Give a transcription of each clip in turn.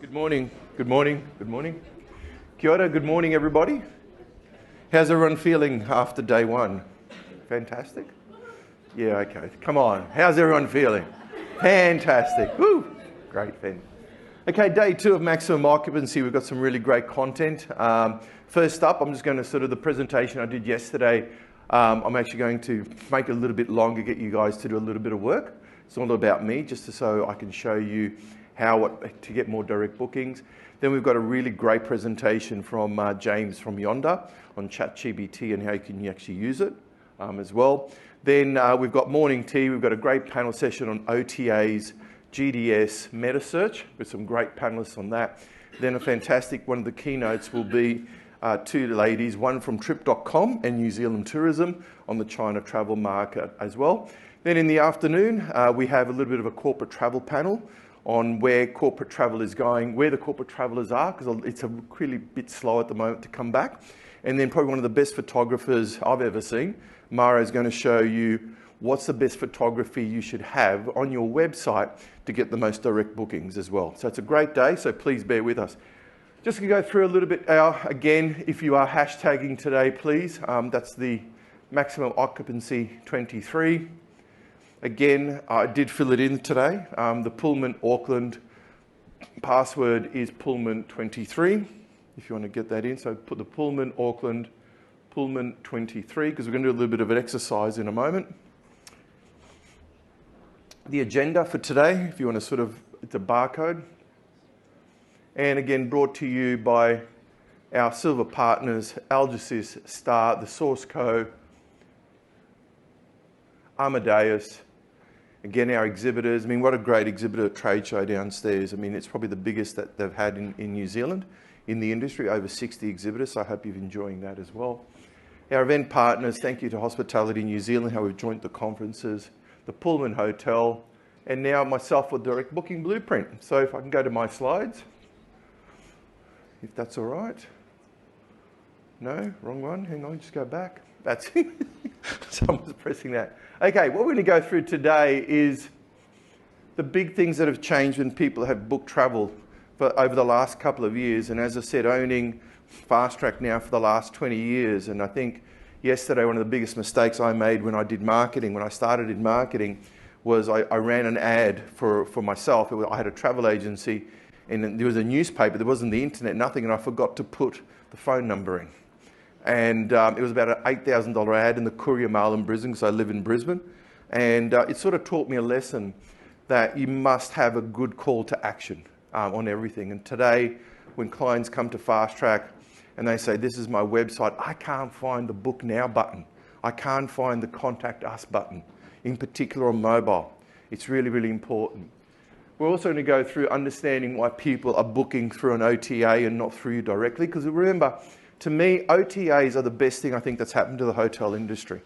Good morning, good morning, good morning. Kia ora, good morning everybody. How's everyone feeling after day one? Fantastic? Yeah, okay, come on. How's everyone feeling? Fantastic, woo! Great, fan. Okay, day two of maximum occupancy. We've got some really great content. First up, I'm just going to the presentation I did yesterday. I'm actually going to make it a little bit longer, get you guys to do a little bit of work. It's all about me, just so I can show you to get more direct bookings. Then we've got a really great presentation from James from Yonder on ChatGPT and how you can actually use it as well. Then we've got morning tea. We've got a great panel session on OTAs, GDS, meta search with some great panelists on that. Then a fantastic one of the keynotes will be two ladies, one from Trip.com and New Zealand Tourism on the China travel market as well. Then in the afternoon, we have a little bit of a corporate travel panel on where corporate travel is going, where the corporate travellers are, because it's a really bit slow at the moment to come back. And then probably one of the best photographers I've ever seen, Mara, is going to show you what's the best photography you should have on your website to get the most direct bookings as well. So it's a great day, so please bear with us. Just to go through a little bit, again, if you are hashtagging today, please, that's the maximum occupancy 23. Again, I did fill it in today. The Pullman Auckland password is Pullman 23, if you want to get that in. So put the Pullman Auckland, Pullman 23, because we're going to do a little bit of an exercise in a moment. The agenda for today, if you want to it's a barcode. And again, brought to you by our silver partners, Algeciras, Star, The Source Co, Amadeus. Again, our exhibitors. I mean, what a great exhibitor trade show downstairs. I mean, it's probably the biggest that they've had in New Zealand in the industry, over 60 exhibitors. So I hope you're enjoying that as well. Our event partners, thank you to Hospitality New Zealand, how we've joined the conferences, the Pullman Hotel, and now myself with Direct Booking Blueprint. So if I can go to my slides, if that's all right. No, wrong one. Hang on, just go back. That's it. Someone's pressing that. Okay, what we're going to go through today is the big things that have changed when people have booked travel over the last couple of years. And as I said, owning Fastrack now for the last 20 years. And I think yesterday, one of the biggest mistakes I made when I did marketing, when I started in marketing, was I ran an ad for myself. I had a travel agency and there was a newspaper. There wasn't the internet, nothing. And I forgot to put the phone number in. And it was about an $8,000 ad in the Courier Mail in Brisbane, because I live in Brisbane. And it sort of taught me a lesson that you must have a good call to action on everything. And today, when clients come to Fastrack and they say, this is my website, I can't find the book now button. I can't find the contact us button, in particular on mobile. It's really, really important. We're also going to go through understanding why people are booking through an OTA and not through you directly. Because remember, to me, OTAs are the best thing I think that's happened to the hotel industry.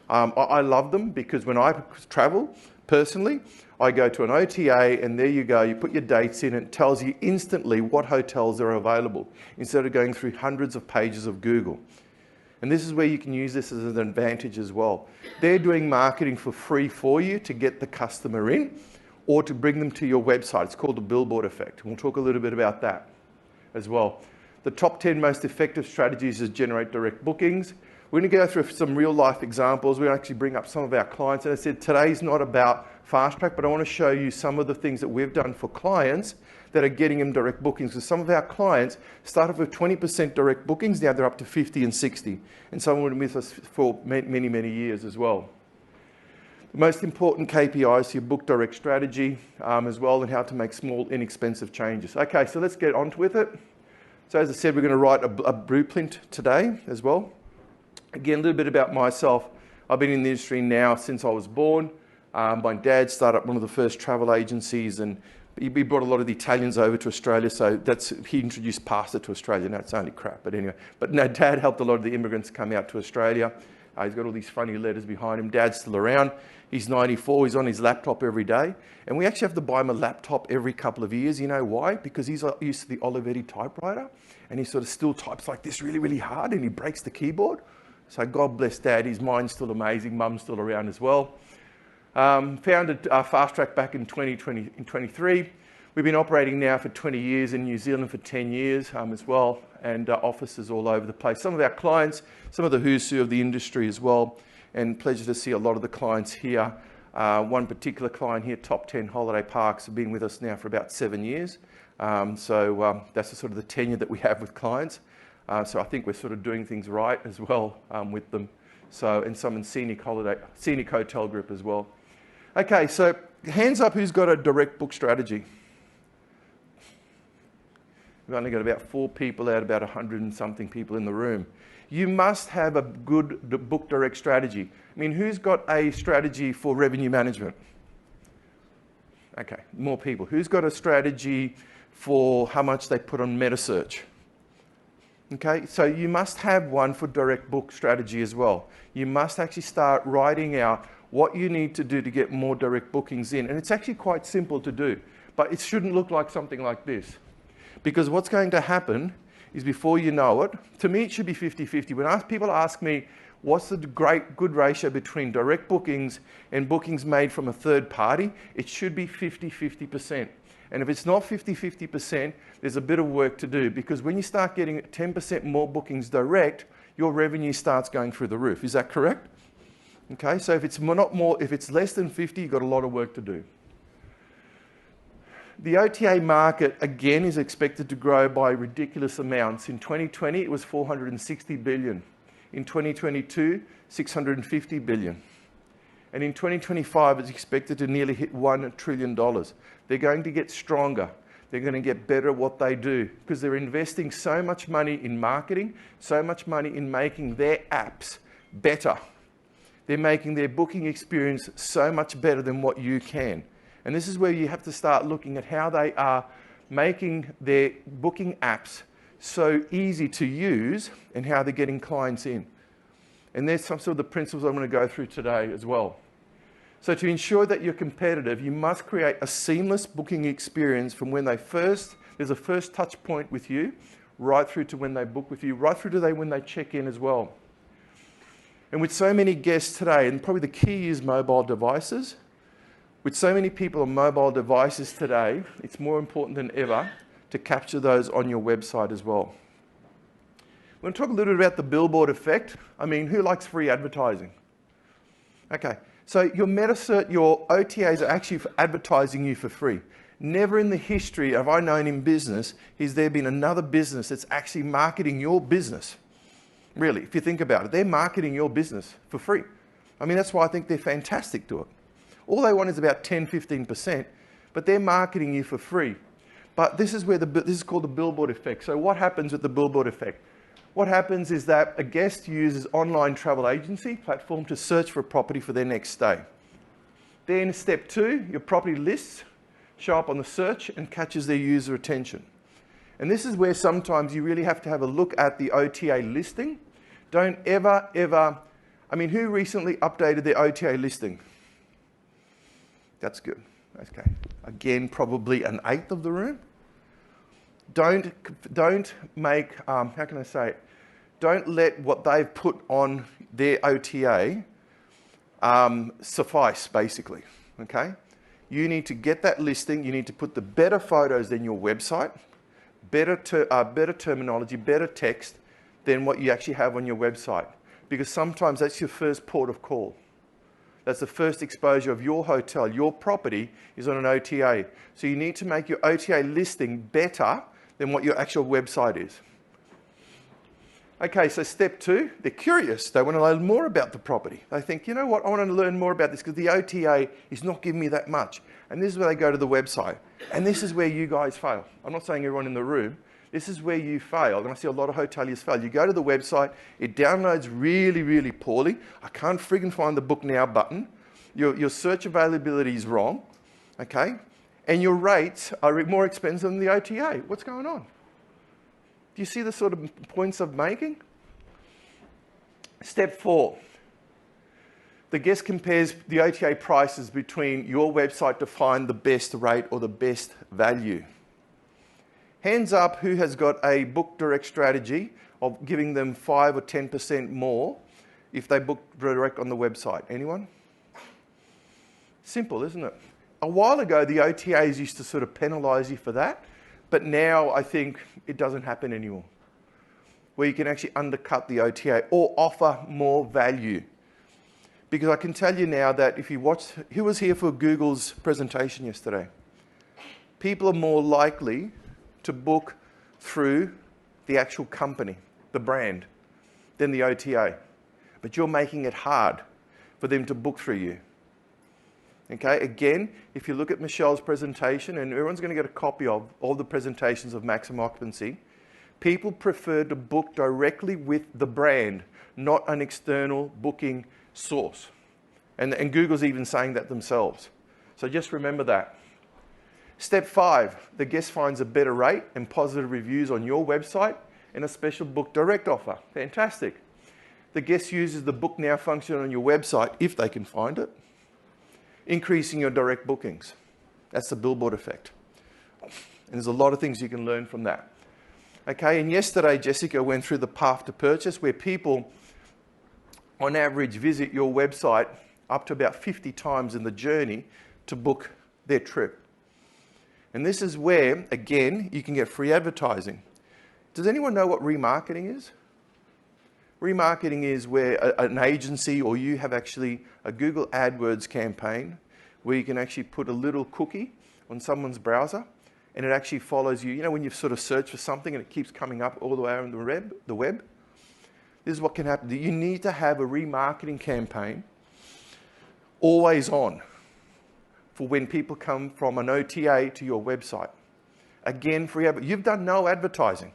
I love them because when I travel, personally, I go to an OTA and there you go, you put your dates in, it tells you instantly what hotels are available instead of going through hundreds of pages of Google. And this is where you can use this as an advantage as well. They're doing marketing for free for you to get the customer in or to bring them to your website. It's called the billboard effect. We'll talk a little bit about that as well. The top 10 most effective strategies to generate direct bookings. We're going to go through some real life examples. We're going to actually bring up some of our clients. And I said, today's not about Fastrack, but I want to show you some of the things that we've done for clients that are getting them direct bookings. Because some of our clients started with 20% direct bookings. Now they're up to 50 and 60. And some have been with us for many, many years as well. The most important KPIs to your book direct strategy as well, and how to make small, inexpensive changes. Okay, so let's get on with it. So as I said, we're going to write a blueprint today as well. Again, a little bit about myself. I've been in the industry now since I was born. My dad started up one of the first travel agencies, and he brought a lot of the Italians over to Australia. So he introduced pasta to Australia. Now it's only crap, but anyway. But no, Dad helped a lot of the immigrants come out to Australia. He's got all these funny letters behind him. Dad's still around. He's 94. He's on his laptop every day. And we actually have to buy him a laptop every couple of years. You know why? Because he's used to the Olivetti typewriter. And he sort of still types like this really, really hard. And he breaks the keyboard. So God bless Dad. His mind's still amazing. Mum's still around as well. Founded Fastrack back in 2023. We've been operating now for 20 years in New Zealand for 10 years as well, and offices all over the place. Some of our clients, some of the who's who of the industry as well, and pleasure to see a lot of the clients here. One particular client here, Top 10 Holiday Parks, have been with us now for about 7 years. So that's the sort of the tenure that we have with clients. So I think we're sort of doing things right as well with them. So, and some in Scenic Hotel Group as well. Okay, so hands up who's got a direct book strategy. We've only got about 4 people out of about 100 and something people in the room. You must have a good book direct strategy. I mean, who's got a strategy for revenue management? Okay, more people. Who's got a strategy for how much they put on meta search? Okay, so you must have one for direct book strategy as well. You must actually start writing out what you need to do to get more direct bookings in. And it's actually quite simple to do, but it shouldn't look like something like this. Because what's going to happen is before you know it, to me it should be 50-50. When people ask me, what's the good ratio between direct bookings and bookings made from a third party, it should be 50-50%. And if it's not 50-50%, there's a bit of work to do, because when you start getting 10% more bookings direct, your revenue starts going through the roof. Is that correct? Okay, so if it's not more, if it's less than 50, you've got a lot of work to do. The OTA market, again, is expected to grow by ridiculous amounts. In 2020, it was $460 billion. In 2022, $650 billion. And in 2025, it's expected to nearly hit $1 trillion. They're going to get stronger. They're going to get better at what they do, because they're investing so much money in marketing, so much money in making their apps better. They're making their booking experience so much better than what you can. And this is where you have to start looking at how they are making their booking apps so easy to use and how they're getting clients in. And there's some sort of the principles I'm going to go through today as well. So to ensure that you're competitive, you must create a seamless booking experience from when there's a first touch point with you, right through to when they book with you, right through to when they check in as well. And with so many guests today, and probably the key is mobile devices, with so many people on mobile devices today, it's more important than ever to capture those on your website as well. We're going to talk a little bit about the billboard effect. I mean, who likes free advertising? Okay, so your OTAs are actually advertising you for free. Never in the history of I've known in business has there been another business that's actually marketing your business. Really, if you think about it, they're marketing your business for free. I mean, that's why I think they're fantastic to it. All they want is about 10-15%, but they're marketing you for free. But this is where this is called the billboard effect. So what happens with the billboard effect? What happens is that a guest uses online travel agency platform to search for a property for their next stay. Then step 2, your property lists show up on the search and catches their user attention. And this is where sometimes you really have to have a look at the OTA listing. Don't ever, I mean, who recently updated their OTA listing? That's good. Okay. Again, probably an eighth of the room. Don't make, how can I say it? Don't let what they've put on their OTA suffice, basically. Okay? You need to get that listing. You need to put the better photos than your website, better terminology, better text than what you actually have on your website. Because sometimes that's your first port of call. That's the first exposure of your hotel. Your property is on an OTA. So you need to make your OTA listing better than what your actual website is. Okay, so step 2, they're curious. They want to learn more about the property. They think, you know what, I want to learn more about this because the OTA is not giving me that much. And this is where they go to the website. And this is where you guys fail. I'm not saying everyone in the room. This is where you fail, and I see a lot of hoteliers fail. You go to the website, it downloads really, really poorly. I can't friggin' find the book now button. Your search availability is wrong, okay? And your rates are more expensive than the OTA. What's going on? Do you see the sort of points I'm making? Step 4. The guest compares the OTA prices between your website to find the best rate or the best value. Hands up who has got a book direct strategy of giving them 5 or 10% more if they book direct on the website. Anyone? Simple, isn't it? a while ago, the OTAs used to sort of penalise you for that, but now I think it doesn't happen anymore, where you can actually undercut the OTA or offer more value. Because I can tell you now that if you watch, who was here for Google's presentation yesterday? People are more likely to book through the actual company, the brand, than the OTA. But you're making it hard for them to book through you. Okay, again, if you look at Michelle's presentation, and everyone's going to get a copy of all the presentations of Maximum Occupancy, people prefer to book directly with the brand, not an external booking source. And Google's even saying that themselves. So just remember that. Step 5, the guest finds a better rate and positive reviews on your website and a special book direct offer. Fantastic. The guest uses the book now function on your website if they can find it, increasing your direct bookings. That's the billboard effect. And there's a lot of things you can learn from that. Okay, and yesterday Jessica went through the path to purchase, where people on average visit your website up to about 50 times in the journey to book their trip. And this is where, again, you can get free advertising. Does anyone know what remarketing is? Remarketing is where an agency or you have actually a Google AdWords campaign where you can actually put a little cookie on someone's browser and it actually follows you. You know when you've sort of searched for something and it keeps coming up all the way around the web? This is what can happen. You need to have a remarketing campaign always on for when people come from an OTA to your website. Again, you've done no advertising.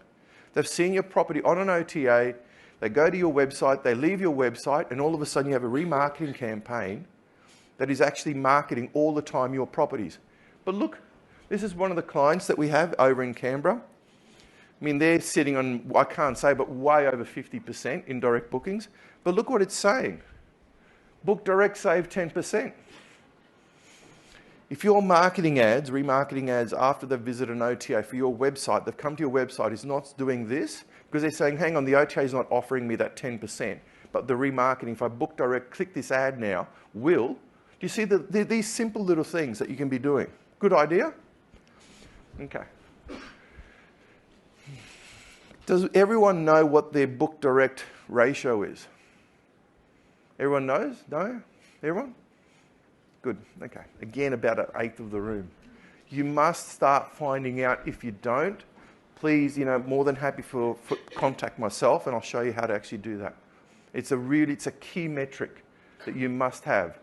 They've seen your property on an OTA, they go to your website, they leave your website, and all of a sudden you have a remarketing campaign that is actually marketing all the time your properties. But look, this is one of the clients that we have over in Canberra. I mean, they're sitting on, I can't say, but way over 50% in direct bookings. But look what it's saying. Book direct, save 10%. If your marketing ads, remarketing ads, after they've visited an OTA for your website, they've come to your website, is not doing this, because they're saying, hang on, the OTA is not offering me that 10%, but the remarketing, if I book direct, click this ad now, will. Do you see these simple little things that you can be doing? Good idea? Okay. Does everyone know what their book direct ratio is? Everyone knows? No? Everyone? Good. Okay. Again, about an eighth of the room. You must start finding out. If you don't, please, more than happy for contact myself and I'll show you how to actually do that. It's a key metric that you must have.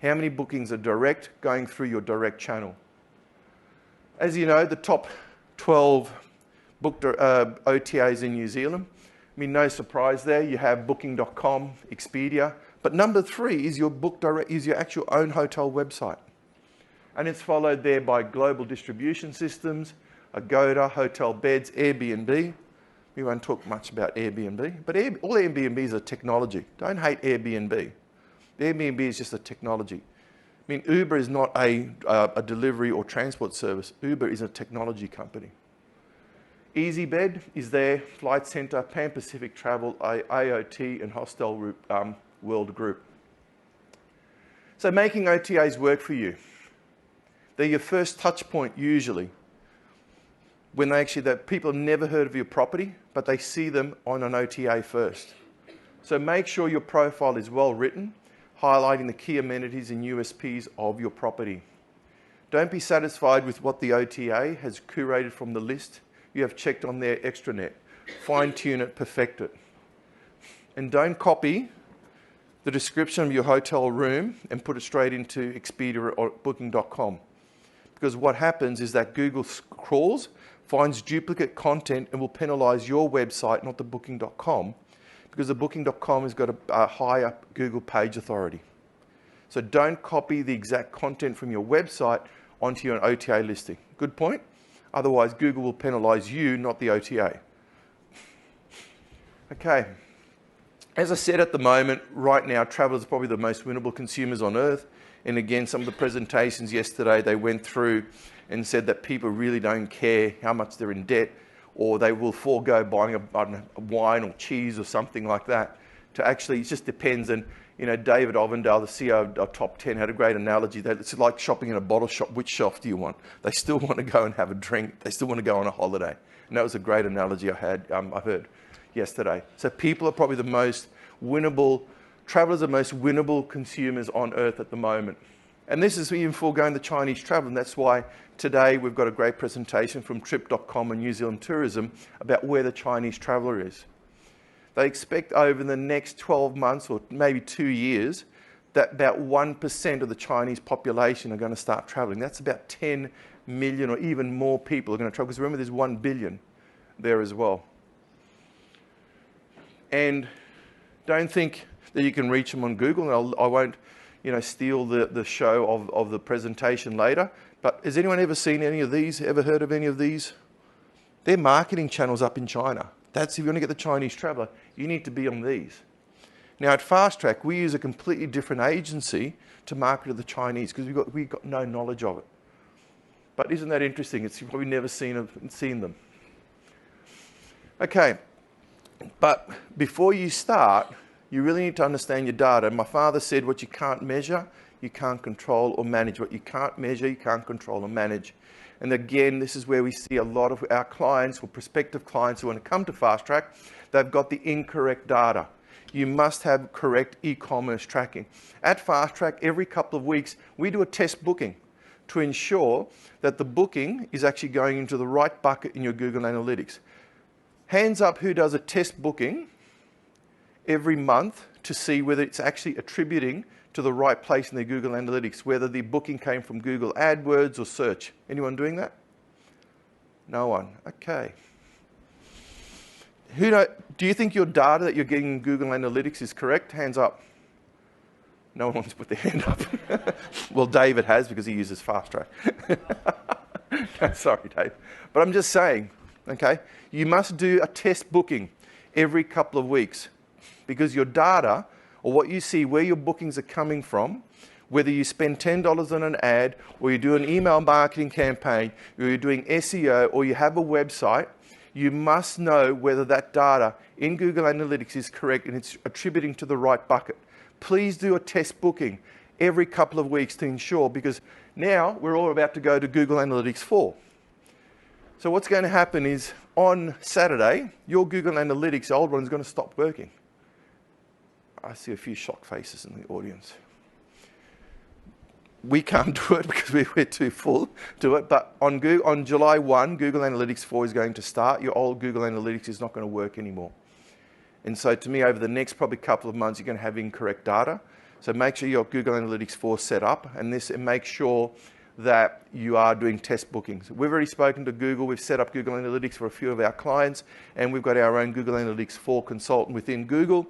How many bookings are direct going through your direct channel? As you know, the top 12 OTAs in New Zealand. I mean, no surprise there. You have Booking.com, Expedia. But number 3 is your your actual own hotel website. And it's followed there by global distribution systems, Agoda, hotel beds, Airbnb. We won't talk much about Airbnb, but all Airbnbs are technology. Don't hate Airbnb. Airbnb is just a technology. I mean, Uber is not a delivery or transport service. Uber is a technology company. EasyBed is there, Flight Centre, Pan Pacific Travel, AOT, and Hostel World Group. So making OTAs work for you. They're your first touch point usually. When that people have never heard of your property, but they see them on an OTA first. So make sure your profile is well written, highlighting the key amenities and USPs of your property. Don't be satisfied with what the OTA has curated from the list you have checked on their extranet. Fine-tune it, perfect it. And don't copy the description of your hotel room and put it straight into Expedia or Booking.com. Because what happens is that Google crawls, finds duplicate content and will penalise your website, not the Booking.com, because the Booking.com has got a higher Google page authority. So don't copy the exact content from your website onto your OTA listing. Good point? Otherwise, Google will penalise you, not the OTA. Okay. As I said, at the moment, right now, travellers are probably the most winnable consumers on earth. And again, some of the presentations yesterday, they went through and said that people really don't care how much they're in debt, or they will forego buying a wine or cheese or something like that. To actually, it just depends. And You know, David Ovendale, the CEO of Top 10, had a great analogy that it's like shopping in a bottle shop. Which shelf do you want? They still want to go and have a drink. They still want to go on a holiday. And that was a great analogy I heard yesterday. So people are probably the most winnable, travelers are the most winnable consumers on earth at the moment. And this is even foregoing the Chinese travel. And that's why today we've got a great presentation from Trip.com and New Zealand Tourism about where the Chinese traveller is. They expect over the next 12 months or maybe 2 years that about 1% of the Chinese population are going to start travelling. That's about 10 million or even more people are going to travel. Because remember, there's 1 billion there as well. And don't think that you can reach them on Google. And I won't, steal the show of the presentation later. But has anyone ever seen any of these? Ever heard of any of these? They're marketing channels up in China. That's if you want to get the Chinese traveller, you need to be on these. Now at Fastrack, we use a completely different agency to market to the Chinese because we've got no knowledge of it. But isn't that interesting? You've probably never seen them. Okay, but before you start, you really need to understand your data. My father said what you can't measure, you can't control or manage. What you can't measure, you can't control or manage. And again, this is where we see a lot of our clients or prospective clients who want to come to Fastrack, they've got the incorrect data. You must have correct e-commerce tracking. At Fastrack, every couple of weeks, we do a test booking to ensure that the booking is actually going into the right bucket in your Google Analytics. Hands up who does a test booking every month to see whether it's actually attributing to the right place in their Google Analytics, whether the booking came from Google AdWords or search. Anyone doing that? No one. Okay. Do you think your data that you're getting in Google Analytics is correct? Hands up. No one wants to put their hand up. Well, David has because he uses Fastrack. Sorry, Dave. But I'm just saying, okay, you must do a test booking every couple of weeks because your data or what you see, where your bookings are coming from, whether you spend $10 on an ad, or you do an email marketing campaign, or you're doing SEO, or you have a website, you must know whether that data in Google Analytics is correct and it's attributing to the right bucket. Please do a test booking every couple of weeks to ensure, because now we're all about to go to Google Analytics 4. So what's going to happen is on Saturday, your Google Analytics, the old one, is going to stop working. I see a few shocked faces in the audience. We can't do it because we're too full to it, but on July 1, Google Analytics 4 is going to start. Your old Google Analytics is not going to work anymore. And so to me, over the next probably couple of months, you're going to have incorrect data. So make sure your Google Analytics 4 set up, and make sure that you are doing test bookings. We've already spoken to Google. We've set up Google Analytics for a few of our clients, and we've got our own Google Analytics 4 consultant within Google.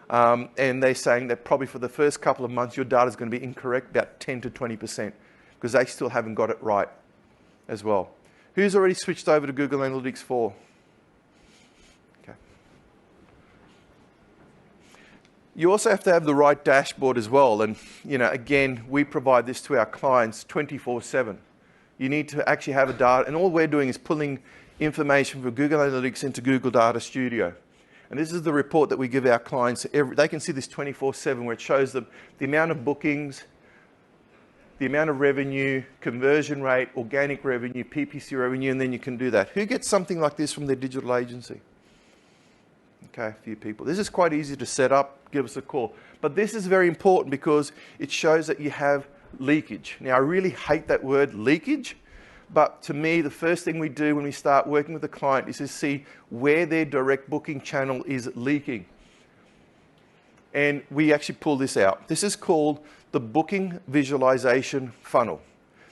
And they're saying that probably for the first couple of months, your data is going to be incorrect, about 10 to 20%, because they still haven't got it right as well. Who's already switched over to Google Analytics 4? Okay. You also have to have the right dashboard as well. And, again, we provide this to our clients 24/7. You need to actually have a data, and all we're doing is pulling information from Google Analytics into Google Data Studio. And this is the report that we give our clients. They can see this 24/7 where it shows them the amount of bookings, the amount of revenue, conversion rate, organic revenue, PPC revenue, and then you can do that. Who gets something like this from their digital agency? Okay, a few people. This is quite easy to set up. Give us a call. But this is very important because it shows that you have leakage. Now, I really hate that word leakage. But to me, the first thing we do when we start working with a client is to see where their direct booking channel is leaking. And we actually pull this out. This is called the booking visualization funnel.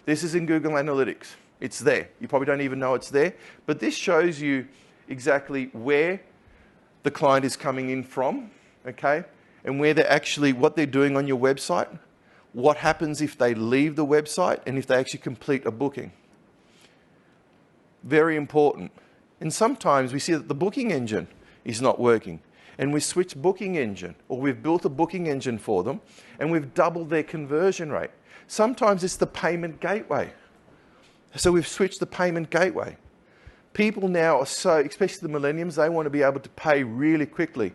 This is in Google Analytics. It's there. You probably don't even know it's there. But this shows you exactly where the client is coming in from, okay? And where what they're doing on your website, what happens if they leave the website, and if they actually complete a booking. Very important. And sometimes we see that the booking engine is not working. And we switch booking engine, or we've built a booking engine for them, and we've doubled their conversion rate. Sometimes it's the payment gateway. So we've switched the payment gateway. People now are especially the millennials, they want to be able to pay really quickly.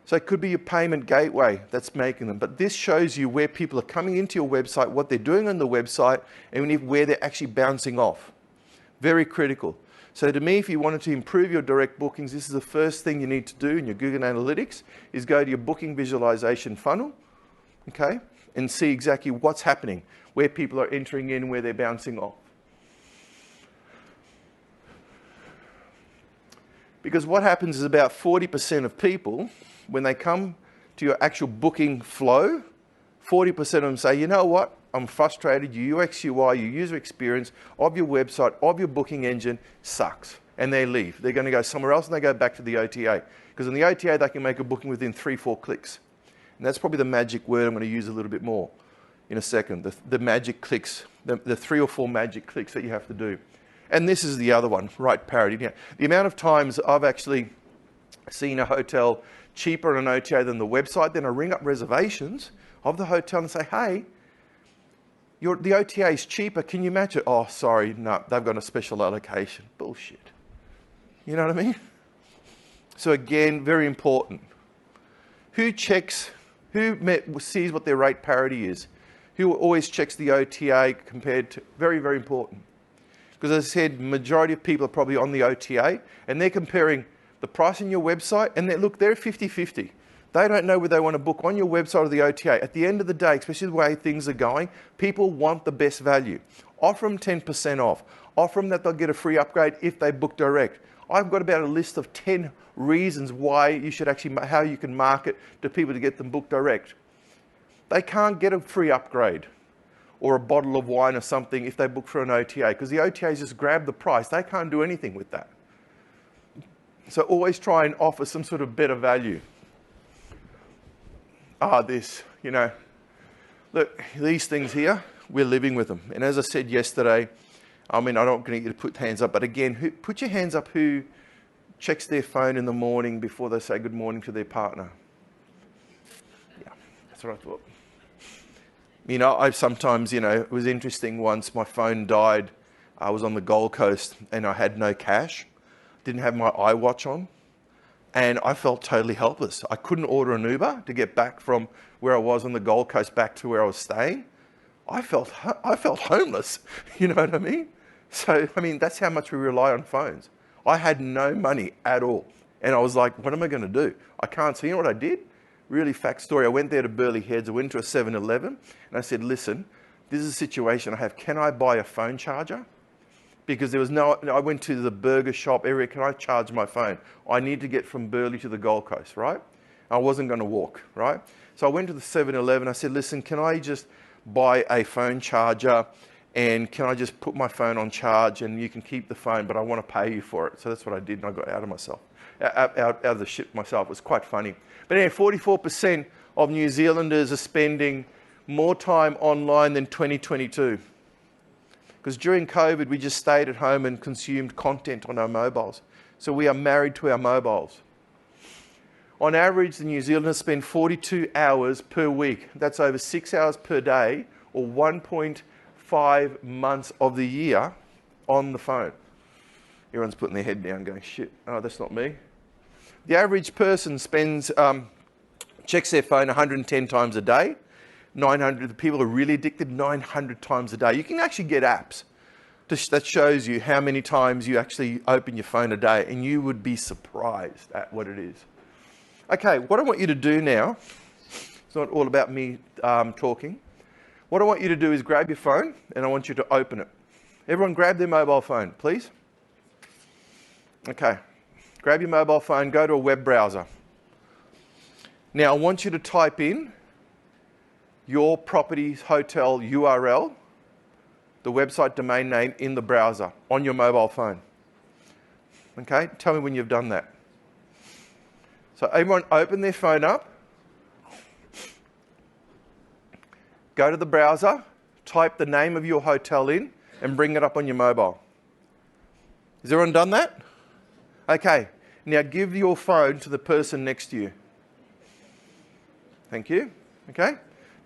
So it could be your payment gateway that's making them. But this shows you where people are coming into your website, what they're doing on the website, and where they're actually bouncing off. Very critical. So to me, if you wanted to improve your direct bookings, this is the first thing you need to do in your Google Analytics, is go to your booking visualization funnel, okay, and see exactly what's happening, where people are entering in, where they're bouncing off. Because what happens is about 40% of people, when they come to your actual booking flow, 40% of them say, you know what, I'm frustrated, your UX, UI, your user experience of your website, of your booking engine sucks. And they leave. They're going to go somewhere else and they go back to the OTA. Because in the OTA, they can make a booking within 3-4 clicks. And that's probably the magic word I'm going to use a little bit more in a second. The magic clicks, the 3 or 4 magic clicks that you have to do. And this is the other one, right parity. Now, the amount of times I've actually seen a hotel cheaper on an OTA than the website, then I ring up reservations of the hotel and say, hey, the OTA is cheaper, can you match it? Oh, sorry, no, they've got a special allocation. Bullshit. You know what I mean? So again, very important. Who sees what their rate parity is? Who always checks the OTA compared to, very, very important. Because as I said, majority of people are probably on the OTA and they're comparing the price on your website and they're 50-50. They don't know whether they want to book on your website or the OTA. At the end of the day, especially the way things are going, people want the best value. Offer them 10% off. Offer them that they'll get a free upgrade if they book direct. I've got about a list of 10 reasons why you should actually, how you can market to people to get them booked direct. They can't get a free upgrade or a bottle of wine or something if they book for an OTA, because the OTAs just grab the price. They can't do anything with that. So always try and offer some sort of better value. This, you know, look, these things here, we're living with them. And as I said yesterday, I mean, I don't want you to put hands up, but again, put your hands up who checks their phone in the morning before they say good morning to their partner. Yeah, that's what I thought. You know, I sometimes, you know, it was interesting once my phone died. I was on the Gold Coast and I had no cash, didn't have my iWatch on, and I felt totally helpless. I couldn't order an Uber to get back from where I was on the Gold Coast back to where I was staying. I felt homeless, you know what I mean? So, I mean, that's how much we rely on phones. I had no money at all. And I was like, what am I going to do? I can't. So you know what I did? Really fact story. I went there to Burleigh Heads. I went to a 7-Eleven and I said, listen, this is a situation I have. Can I buy a phone charger? Because there was I went to the burger shop area. Can I charge my phone? I need to get from Burleigh to the Gold Coast, right? I wasn't going to walk, right? So I went to the 7-Eleven. I said, listen, can I just buy a phone charger and can I just put my phone on charge and you can keep the phone, but I want to pay you for it. So that's what I did and I got out of the ship myself. It was quite funny. But anyway, 44% of New Zealanders are spending more time online than 2022. Because during COVID, we just stayed at home and consumed content on our mobiles. So we are married to our mobiles. On average, the New Zealanders spend 42 hours per week. That's over 6 hours per day, or 1.5 months of the year on the phone. Everyone's putting their head down going, shit, oh, that's not me. The average person checks their phone 110 times a day. 900, the people are really addicted, 900 times a day. You can actually get apps that shows you how many times you actually open your phone a day, and you would be surprised at what it is. Okay, what I want you to do now, it's not all about me talking. What I want you to do is grab your phone, and I want you to open it. Everyone grab their mobile phone, please. Okay, grab your mobile phone, go to a web browser. Now, I want you to type in your property's hotel URL, the website domain name in the browser on your mobile phone. Okay, tell me when you've done that. So everyone open their phone up, go to the browser, type the name of your hotel in and bring it up on your mobile. Has everyone done that? Okay, now give your phone to the person next to you. Thank you. Okay,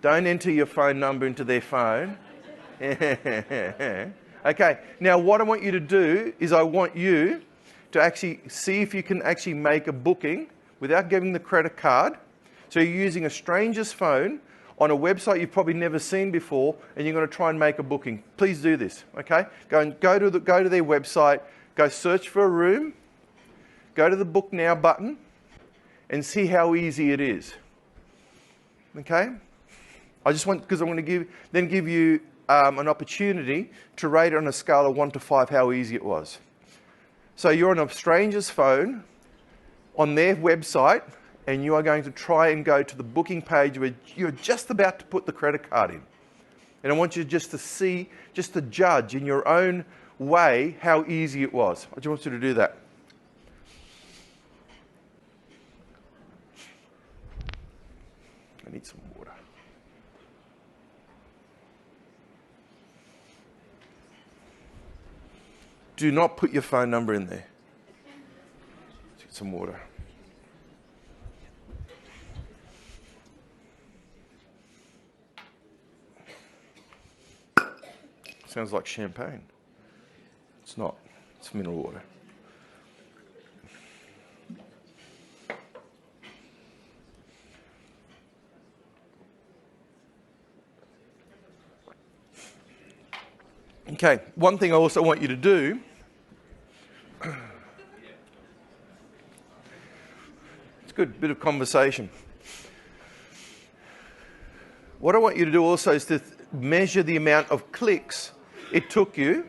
don't enter your phone number into their phone. Okay, now what I want you to do is I want you to actually see if you can actually make a booking without giving the credit card. So you're using a stranger's phone on a website you've probably never seen before, and you're going to try and make a booking. Please do this, okay? Go to their website, go search for a room, go to the Book Now button, and see how easy it is. Okay? Because I want to give you an opportunity to rate it on a scale of 1 to 5 how easy it was. So you're on a stranger's phone on their website, and you are going to try and go to the booking page where you're just about to put the credit card in. And I want you just to judge in your own way how easy it was. I just want you to do that. I need some water. Do not put your phone number in there. Let's get some water. Sounds like champagne. It's not. It's mineral water. Okay, one thing I also want you to do it's good, bit of conversation. What I want you to do also is to measure the amount of clicks it took you.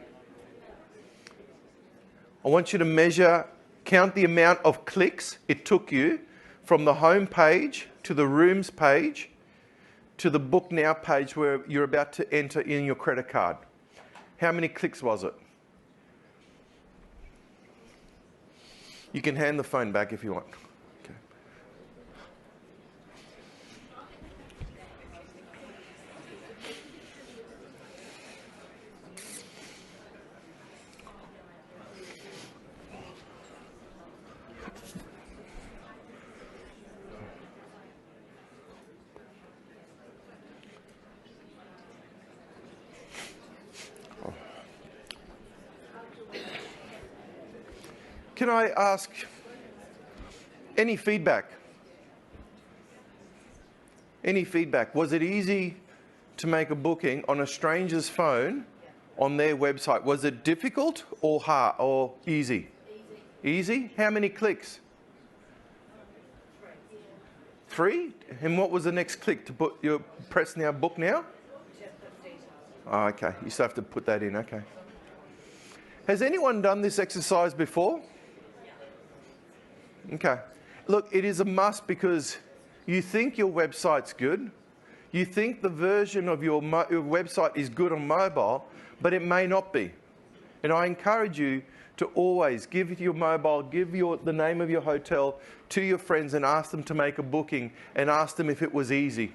I want you to count the amount of clicks it took you from the home page to the rooms page to the Book Now page where you're about to enter in your credit card. How many clicks was it? You can hand the phone back if you want. Okay. Can I ask any feedback? Any feedback? Was it easy to make a booking on a stranger's phone on their website? Was it difficult or hard or easy? Easy? How many clicks? 3? And what was the next click to put your press now, book now? Oh, okay. You still have to put that in. Okay. Has anyone done this exercise before? Okay. Look, it is a must because you think your website's good. You think the version of your website is good on mobile, but it may not be. And I encourage you to always give your mobile, the name of your hotel to your friends and ask them to make a booking and ask them if it was easy.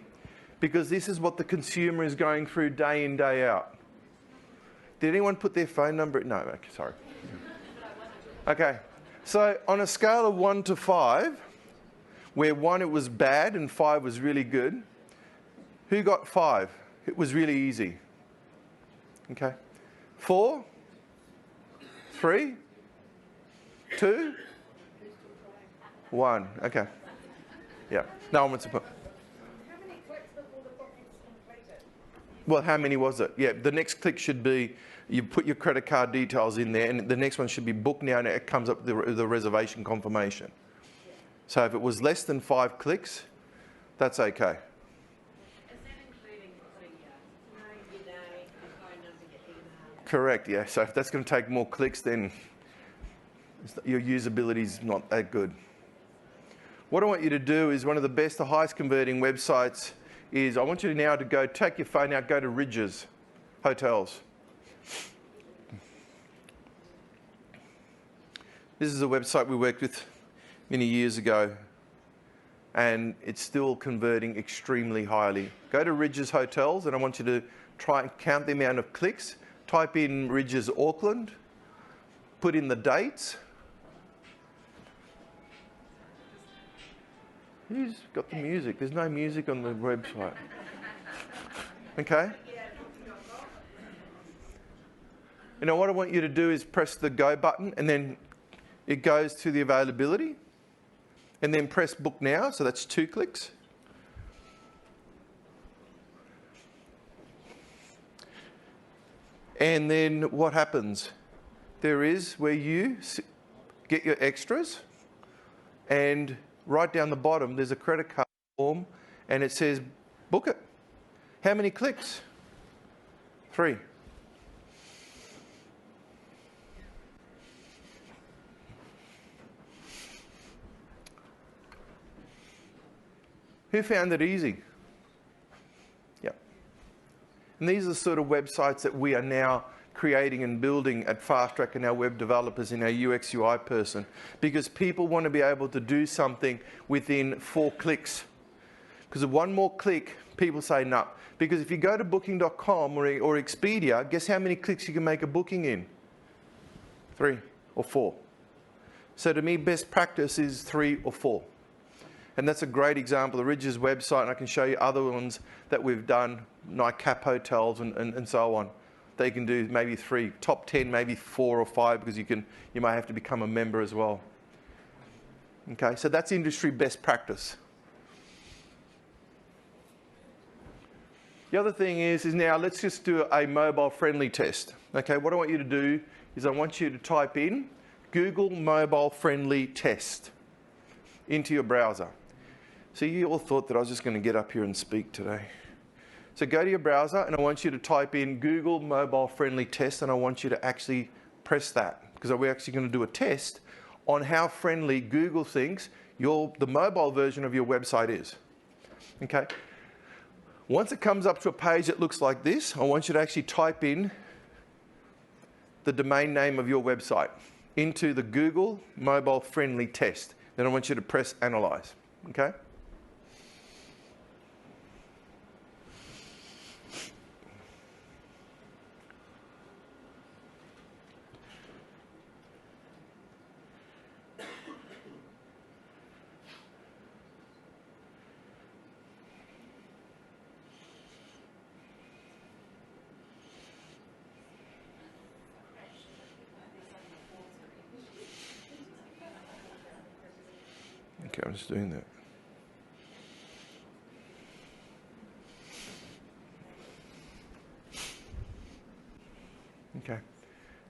Because this is what the consumer is going through day in, day out. Did anyone put their phone number? No, okay, sorry. Okay. So on a scale of 1 to 5, where 1 it was bad and 5 was really good, who got 5? It was really easy. Okay. 4? 3? 2? 1. Okay. Yeah. No one wants to put. How many clicks before the booking's completed? Well, how many was it? Yeah, the next click should be you put your credit card details in there, and the next one should be book now, and it comes up with the reservation confirmation. Yeah. So if it was less than 5 clicks, that's okay. Is that including putting your name, your phone number, your email? Correct, yeah. So if that's going to take more clicks, then your usability is not that good. What I want you to do is one of the best, the highest converting websites is I want you now to go, take your phone out, go to Ridges Hotels. This is a website we worked with many years ago, and it's still converting extremely highly. Go to Ridges Hotels, and I want you to try and count the amount of clicks. Type in Ridges Auckland, put in the dates. Who's got the music? There's no music on the website. Okay? You know, what I want you to do is press the go button, and then it goes to the availability. and then press book now, so that's 2 clicks. And then what happens? There is where you get your extras, and right down the bottom there's a credit card form and it says book it. How many clicks? 3. Who found it easy? Yep. And these are the sort of websites that we are now creating and building at Fastrack and our web developers and our UX UI person, because people want to be able to do something within 4 clicks. Because of one more click, people say no. Because if you go to booking.com or Expedia, guess how many clicks you can make a booking in? 3 or 4. So to me, best practice is 3 or 4. And that's a great example of Ridge's website, and I can show you other ones that we've done, like Cap Hotels and so on. They can do maybe 3, top 10, maybe 4 or 5, because you might have to become a member as well. Okay, so that's industry best practice. The other thing is now let's just do a mobile-friendly test. Okay, what I want you to do is I want you to type in Google mobile-friendly test into your browser. So you all thought that I was just going to get up here and speak today. So go to your browser and I want you to type in Google mobile friendly test, and I want you to actually press that, because we're actually going to do a test on how friendly Google thinks the mobile version of your website is. Okay. Once it comes up to a page that looks like this, I want you to actually type in the domain name of your website into the Google mobile friendly test. Then I want you to press analyze. Okay. Okay, I'm just doing that. Okay.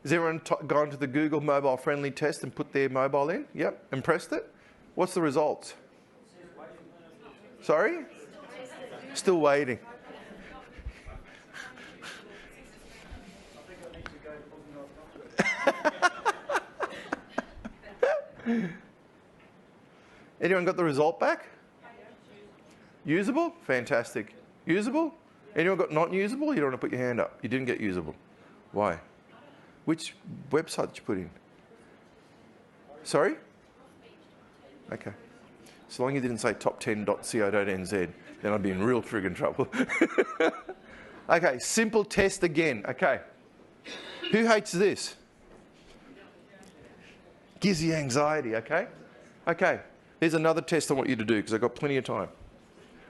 Has everyone gone to the Google mobile friendly test and put their mobile in? Yep. And pressed it? What's the results? Sorry? Still waiting. Anyone got the result back? Usable? Fantastic. Usable? Anyone got not usable? You don't want to put your hand up. You didn't get usable. Why? Which website did you put in? Sorry? Okay. So long as you didn't say top10.co.nz, then I'd be in real friggin' trouble. Okay, simple test again. Okay. Who hates this? Gives you anxiety, okay? Okay. Here's another test I want you to do, because I've got plenty of time.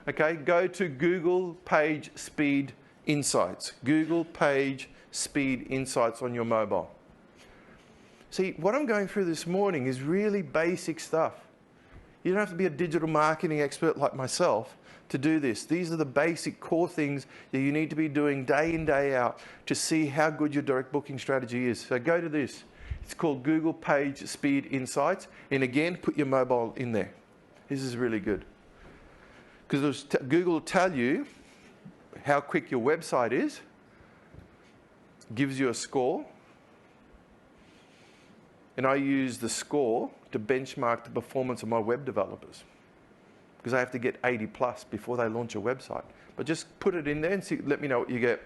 Okay, go to Google Page Speed Insights. Google Page Speed Insights on your mobile. See, what I'm going through this morning is really basic stuff. You don't have to be a digital marketing expert like myself to do this. These are the basic core things that you need to be doing day in, day out to see how good your direct booking strategy is. So go to this. It's called Google Page Speed Insights. And again, put your mobile in there. This is really good. Because Google will tell you how quick your website is, gives you a score. And I use the score to benchmark the performance of my web developers, because I have to get 80 plus before they launch a website. But just put it in there and see, let me know what you get.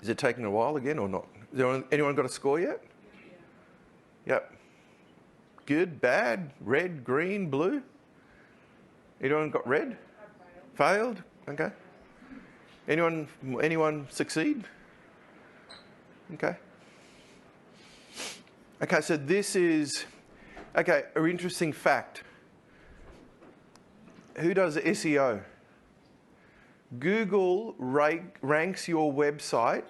Is it taking a while again or not? Has anyone got a score yet? Yep. Good, bad, red, green, blue? Anyone got red? Failed? Okay. Anyone succeed? Okay. Okay, so this is, okay, an interesting fact. Who does SEO? Google ranks your website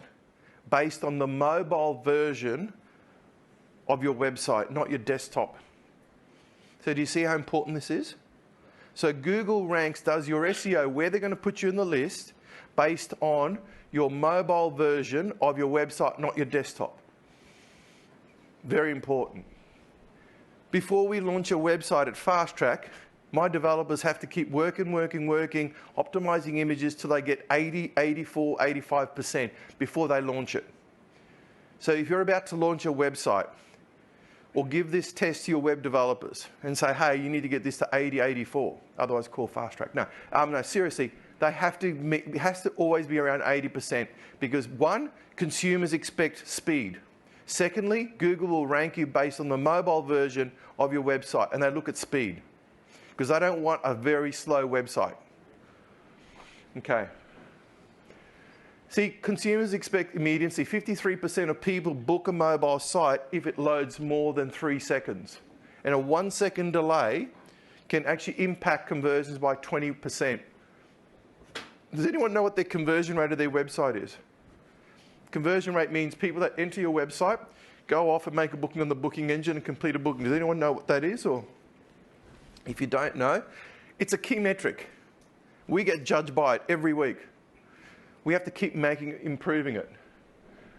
based on the mobile version of your website, not your desktop. So do you see how important this is? So Google does your SEO, where they're going to put you in the list, based on your mobile version of your website, not your desktop. Very important. Before we launch a website at Fastrack, my developers have to keep working, optimizing images till they get 80, 84, 85% before they launch it. So if you're about to launch a website, or give this test to your web developers and say, hey, you need to get this to 80, 84, otherwise call Fastrack. No, seriously, it has to always be around 80% because one, consumers expect speed. Secondly, Google will rank you based on the mobile version of your website and they look at speed because they don't want a very slow website. Okay. See, consumers expect immediacy. 53% of people book a mobile site if it loads more than 3 seconds. And a 1 second delay can actually impact conversions by 20%. Does anyone know what their conversion rate of their website is? Conversion rate means people that enter your website, go off and make a booking on the booking engine and complete a booking. Does anyone know what that is? Or if you don't know, it's a key metric. We get judged by it every week. We have to keep improving it.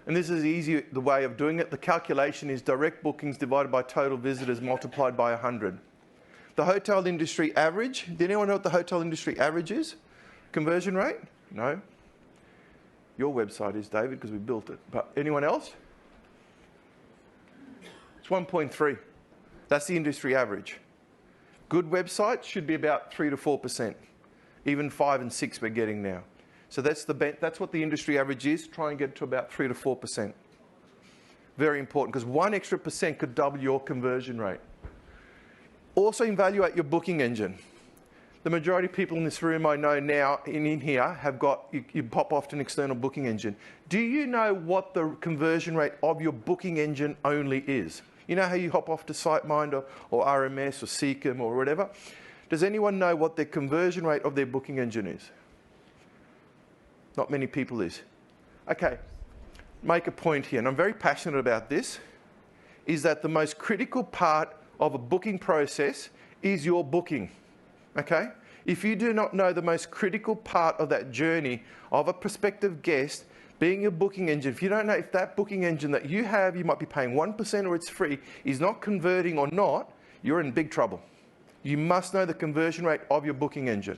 And this is the way of doing it. The calculation is direct bookings divided by total visitors multiplied by 100. The hotel industry average, did anyone know what the hotel industry average is? Conversion rate? No. Your website is, David, because we built it. But anyone else? It's 1.3. That's the industry average. Good websites should be about 3 to 4%. Even 5 and 6 we're getting now. So that's what the industry average is. Try and get to about 3 to 4%. Very important because 1 extra percent could double your conversion rate. Also evaluate your booking engine. The majority of people in this room I know now in here have got, you pop off to an external booking engine. Do you know what the conversion rate of your booking engine only is? You know how you hop off to SiteMinder or RMS or Seacom or whatever? Does anyone know what their conversion rate of their booking engine is? Not many people is. Okay, make a point here, and I'm very passionate about this, is that the most critical part of a booking process is your booking, okay? If you do not know the most critical part of that journey of a prospective guest being your booking engine, if you don't know if that booking engine that you have, you might be paying 1% or it's free, is not converting or not, you're in big trouble. You must know the conversion rate of your booking engine.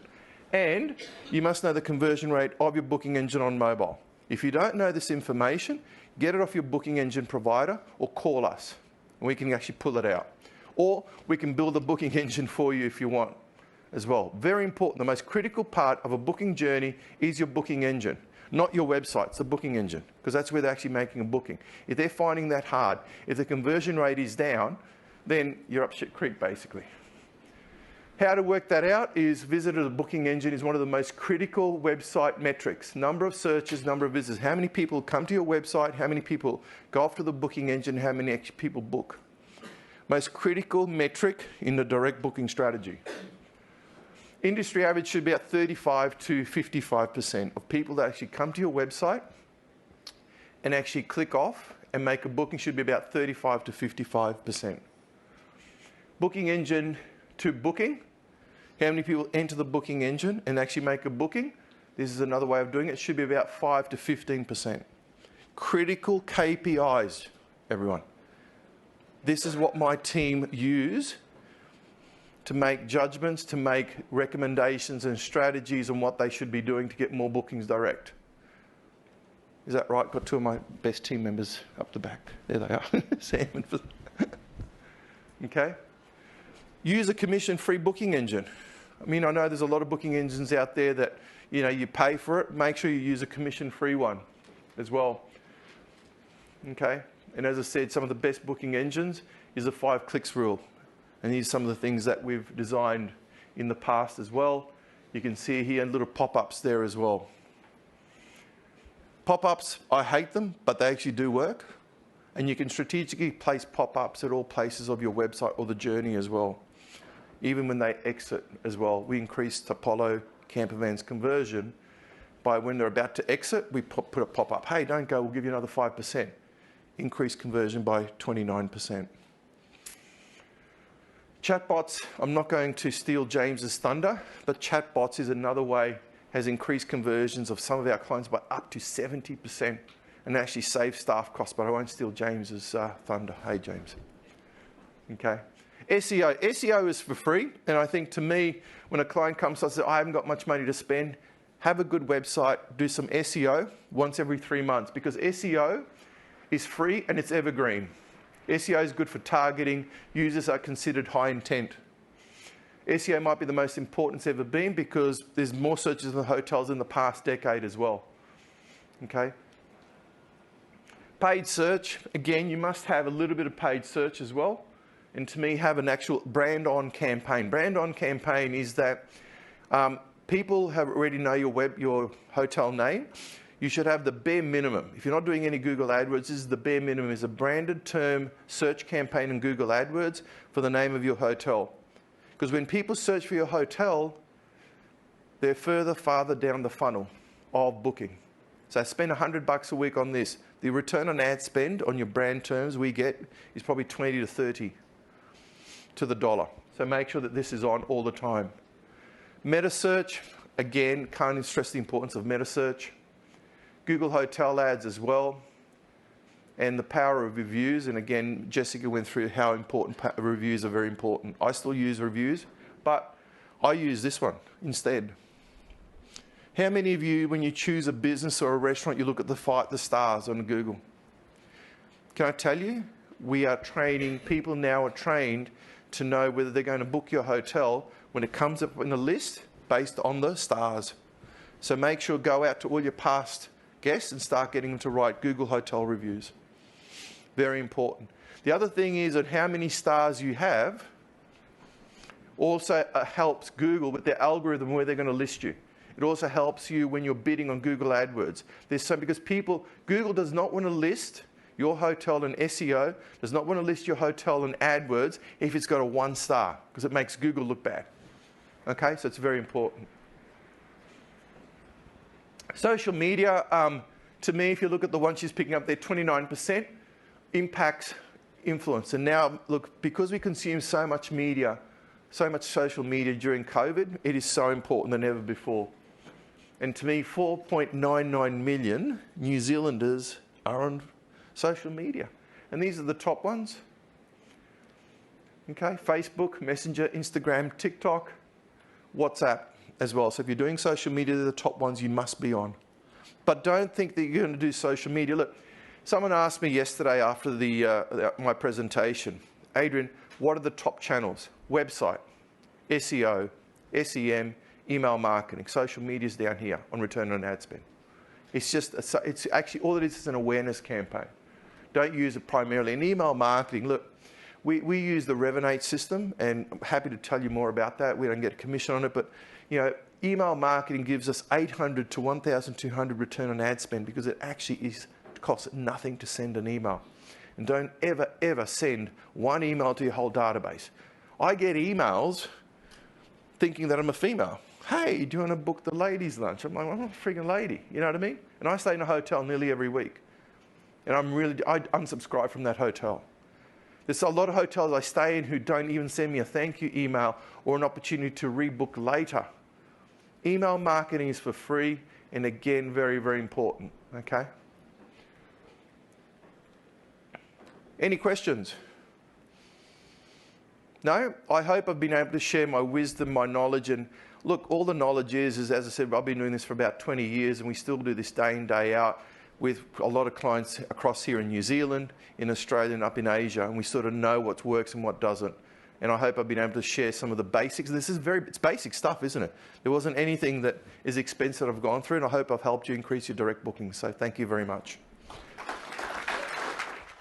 And you must know the conversion rate of your booking engine on mobile. If you don't know this information, get it off your booking engine provider or call us and we can actually pull it out. Or we can build a booking engine for you if you want as well. Very important. The most critical part of a booking journey is your booking engine, not your website. It's the booking engine because that's where they're actually making a booking. If they're finding that hard, if the conversion rate is down, then you're up shit creek basically. How to work that out is visitor to the booking engine is one of the most critical website metrics. Number of searches, number of visitors. How many people come to your website? How many people go off to the booking engine? How many actually people book? Most critical metric in the direct booking strategy. Industry average should be at 35 to 55% of people that actually come to your website and actually click off and make a booking should be about 35 to 55%. Booking engine to booking. How many people enter the booking engine and actually make a booking? This is another way of doing it. It should be about 5 to 15%. Critical KPIs, everyone. This is what my team use to make judgments, to make recommendations and strategies on what they should be doing to get more bookings direct. Is that right? Got two of my best team members up the back. There they are, Sam and okay. Use a commission-free booking engine. I mean, I know there's a lot of booking engines out there that, you know, you pay for it. Make sure you use a commission-free one as well. Okay? And as I said, some of the best booking engines is a 5 clicks rule. And these are some of the things that we've designed in the past as well. You can see here little pop-ups there as well. Pop-ups, I hate them, but they actually do work. And you can strategically place pop-ups at all places of your website or the journey as well. Even when they exit as well. We increased Apollo campervan's conversion by when they're about to exit, we put a pop-up. Hey, don't go, we'll give you another 5%. Increased conversion by 29%. Chatbots, I'm not going to steal James's thunder, but chatbots is another way, has increased conversions of some of our clients by up to 70% and actually save staff costs, but I won't steal James's thunder. Hey, James. Okay. SEO. SEO is for free, and I think to me, when a client comes to us and says, I haven't got much money to spend, have a good website, do some SEO once every 3 months, because SEO is free and it's evergreen. SEO is good for targeting. Users are considered high intent. SEO might be the most important it's ever been because there's more searches of the hotels in the past decade as well. Okay. Paid search, again, you must have a little bit of paid search as well. And to me, have an actual brand-on campaign. Brand-on campaign is that people already know your hotel name. You should have the bare minimum. If you're not doing any Google AdWords, this is the bare minimum, is a branded term search campaign in Google AdWords for the name of your hotel. Because when people search for your hotel, they're farther down the funnel of booking. So I spend $100 a week on this. The return on ad spend on your brand terms we get is probably 20 to 30 to the dollar. So make sure that this is on all the time. Meta search, again, can't stress the importance of meta search. Google Hotel Ads as well. And the power of reviews. And again, Jessica went through how important reviews are very important. I still use reviews, but I use this one instead. How many of you, when you choose a business or a restaurant, you look at the stars on Google? Can I tell you, we are training, people now are trained to know whether they're going to book your hotel when it comes up in the list based on the stars. So make sure, go out to all your past guests and start getting them to write Google hotel reviews. Very important. The other thing is that how many stars you have also helps Google with their algorithm where they're going to list you. It also helps you when you're bidding on Google AdWords. Because Google does not want to list your hotel in SEO, does not want to list your hotel in AdWords if it's got a 1 star, because it makes Google look bad. Okay, so it's very important. Social media, to me, if you look at the one she's picking up there, 29% impacts influence. And now, look, because we consume so much media, so much social media during COVID, it is so important than ever before. And to me, 4.99 million New Zealanders are on social media. And these are the top ones. Okay, Facebook, Messenger, Instagram, TikTok, WhatsApp as well. So if you're doing social media, they're the top ones you must be on. But don't think that you're going to do social media. Look, someone asked me yesterday after my presentation, Adrian, what are the top channels? Website, SEO, SEM, email marketing. Social media is down here on return on ad spend. It's actually, all it is an awareness campaign. Don't use it primarily. In email marketing, look, we use the Revenate system, and I'm happy to tell you more about that. We don't get a commission on it, but you know, email marketing gives us 800 to 1,200 return on ad spend because it actually costs nothing to send an email. And don't ever, ever send one email to your whole database. I get emails thinking that I'm a female. Hey, do you want to book the ladies' lunch? I'm like, I'm not a freaking lady, you know what I mean? And I stay in a hotel nearly every week. And I unsubscribe from that hotel. There's a lot of hotels I stay in who don't even send me a thank you email or an opportunity to rebook later. Email marketing is for free, and again, very, very important, okay? Any questions? No? I hope I've been able to share my wisdom, my knowledge, and look, all the knowledge is, as I said, I've been doing this for about 20 years, and we still do this day in, day out with a lot of clients across here in New Zealand, in Australia, and up in Asia, and we sort of know what works and what doesn't. And I hope I've been able to share some of the basics. This is it's basic stuff, isn't it? There wasn't anything that is expensive that I've gone through, and I hope I've helped you increase your direct bookings. So thank you very much.